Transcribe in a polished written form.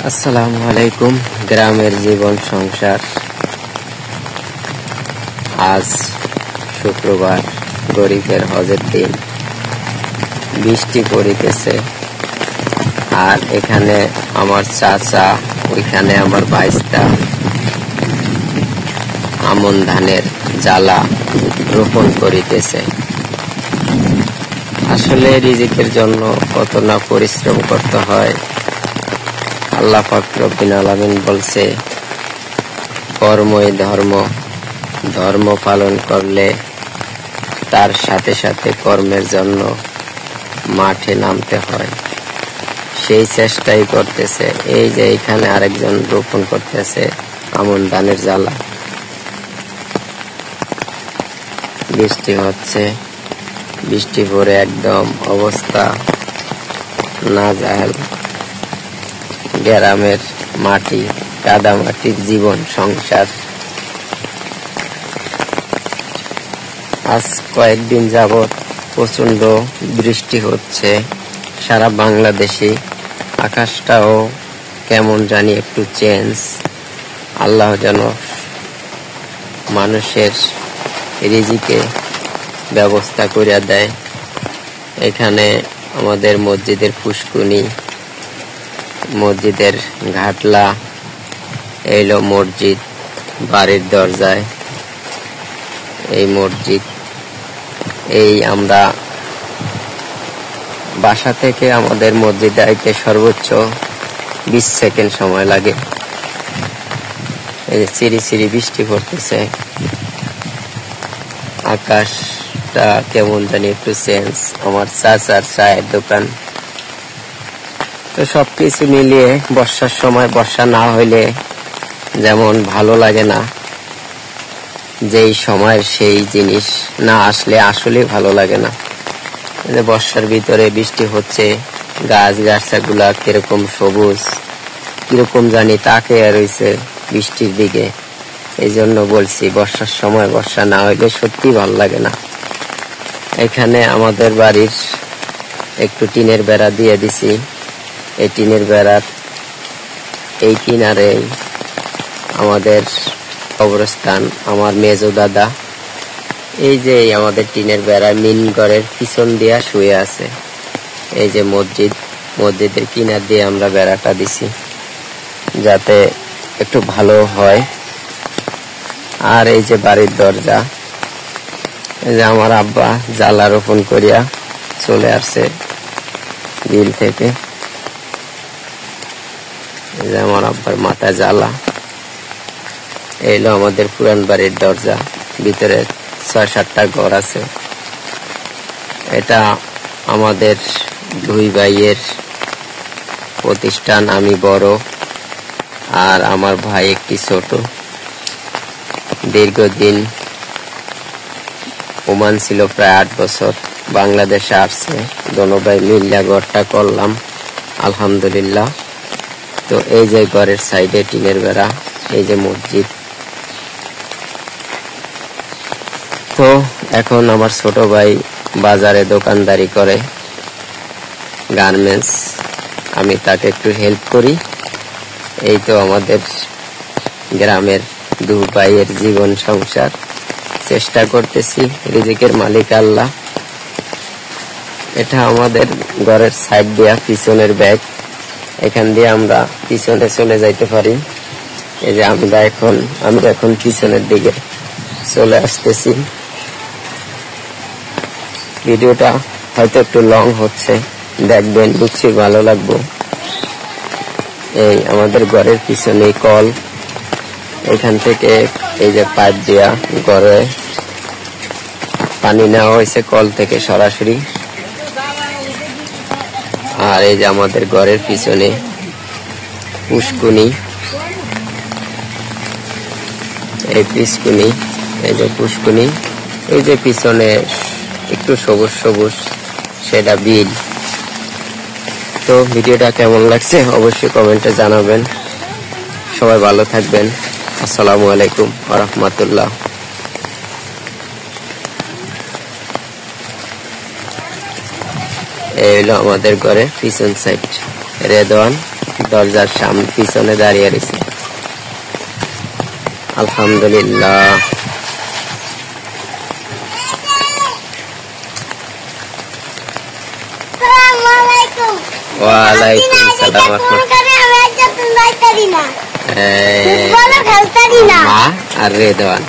আসসালামু আলাইকুম। গ্রামের জীবন সংসার। আজ শুক্রবার, গরিবের হজের দিন। বৃষ্টি পড়িতেছে, আর এখানে আমার চাচা, ওইখানে আমার ভাইস্তা আমন ধানের জ্বালা রোপণ করিতেছে। আসলে রিজিকের জন্য কত না পরিশ্রম করতে হয়। আল্লাহ পাক রব্বুল আলামিন বলছে, কর্মই ধর্ম, ধর্ম পালন করলে তার সাথে সাথে কর্মের জন্য মাঠে নামতে হয়। সেই চেষ্টাই করতেছে। এই যে এখানে আরেকজন রোপণ করতেছে আমন ধানের জ্বালা। বৃষ্টি হচ্ছে, বৃষ্টি পড়ে একদম অবস্থা নাজেহাল। গ্রামের মাটি, কাদা মাটির জীবন সংসার। আজ কয়েকদিন যাবৎ প্রচন্ড বৃষ্টি হচ্ছে সারা বাংলাদেশে। আকাশটাও কেমন জানি একটু চেঞ্জ। আল্লাহ যেন মানুষের রিজিকে ব্যবস্থা করে দেয়। এখানে আমাদের মসজিদের পুষ্কুনি, মসজিদের ঘাটলা, এইলো মসজিদ, বাড়ির দরজায় এই মসজিদ। এই আমরা বাসা থেকে আমাদের মসজিদে আইতে সর্বোচ্চ 20 সেকেন্ড সময় লাগে। এই চিরি চিরি বৃষ্টি পড়তেছে, আকাশটা কেমন জানি একটু চেঞ্জ। আমার চাচার চায়ের দোকান। তো সবকিছু মিলিয়ে বর্ষার সময়, বর্ষা না হইলে যেমন ভালো লাগে না, যেই সময় সেই জিনিস না আসলে আসলে ভালো লাগে না। বর্ষার ভিতরে বৃষ্টি হচ্ছে, গাছ গাছাগুলা কিরকম সবুজ, কিরকম জানি তাকিয়ে রয়েছে বৃষ্টির দিকে। এই জন্য বলছি, বর্ষার সময় বর্ষা না হইলে সত্যি ভালো লাগে না। এখানে আমাদের বাড়ির একটু টিনের বেড়া দিয়ে দিছি। এই টিনের বেড়ার এই কিনারে আমাদের কবরস্থান, আমার মেজো দাদা। এই যে আমাদের টিনের বেড়া মিন ঘরের পিছন দিয়া শুয়ে আছে। এই যে মসজিদ, মসজিদের কিনার দিয়ে আমরা বেড়াটা দিছি যাতে একটু ভালো হয়। আর এই যে বাড়ির দরজা, এই যে আমার আব্বা জ্বালা রোপণ করিয়া চলে আসছে বিল থেকে। এই যে আমার আব্বার মাথায় জ্বালা। এইলো আমাদের পুরান বাড়ির দরজা। ভিতরে 6-7টা ঘর আছে। এটা আমাদের 2 ভাইয়ের প্রতিষ্ঠান। আমি বড় আর আমার ভাই একটি ছোট। দীর্ঘদিন ওমান ছিল, প্রায় 8 বছর। বাংলাদেশে আসছে, দোনো ভাই মিল্লা ঘরটা করলাম আলহামদুলিল্লাহ। তো এই যে ঘরের সাইডে টিনের বেড়া, এই যে মসজিদ। তো এখন আমার ছোট ভাই বাজারে দোকানদারি করে, গার্মেন্টস। আমি তাকে একটু হেল্প করি। এই তো আমাদের গ্রামের 2 ভাইয়ের জীবন সংসার। চেষ্টা করতেছি, রিজিকের মালিক আল্লাহ। এটা আমাদের ঘরের সাইড দিয়া পিছনের ব্যাগ। এখান দিয়ে আমরা পিছনে চলে যাইতে পারি। এই যে আমি এখন পিছনের দিকে চলে আসতেছি। ভিডিওটা হয়তো একটু লং হচ্ছে, দেখবেন, বুঝছি ভালো লাগবে। এই আমাদের ঘরের পিছনে কল, এখান থেকে এই যে পাইপ দিয়া ঘরে পানি নেওয়া হয়েছে কল থেকে সরাসরি। আর এই যে আমাদের ঘরের পিছনে পুষ্কুনি, এই পুষ্কুনি, এই যে পুষ্কুনি, এই যে পিছনে একটু সবুজ সবুজ, সেটা বিল। তো ভিডিওটা কেমন লাগছে অবশ্যই কমেন্টে জানাবেন। সবাই ভালো থাকবেন। আসসালামু আলাইকুম ওয়া রাহমাতুল্লাহ। এই হলো আমাদের ঘরের পিছন সাইড। রেদওয়ান দরজার সামনে পিছনে দাঁড়িয়ে রয়েছে। আলহামদুলিল্লাহ। ওয়ালাইকুম সালাম। আর রেদওয়ান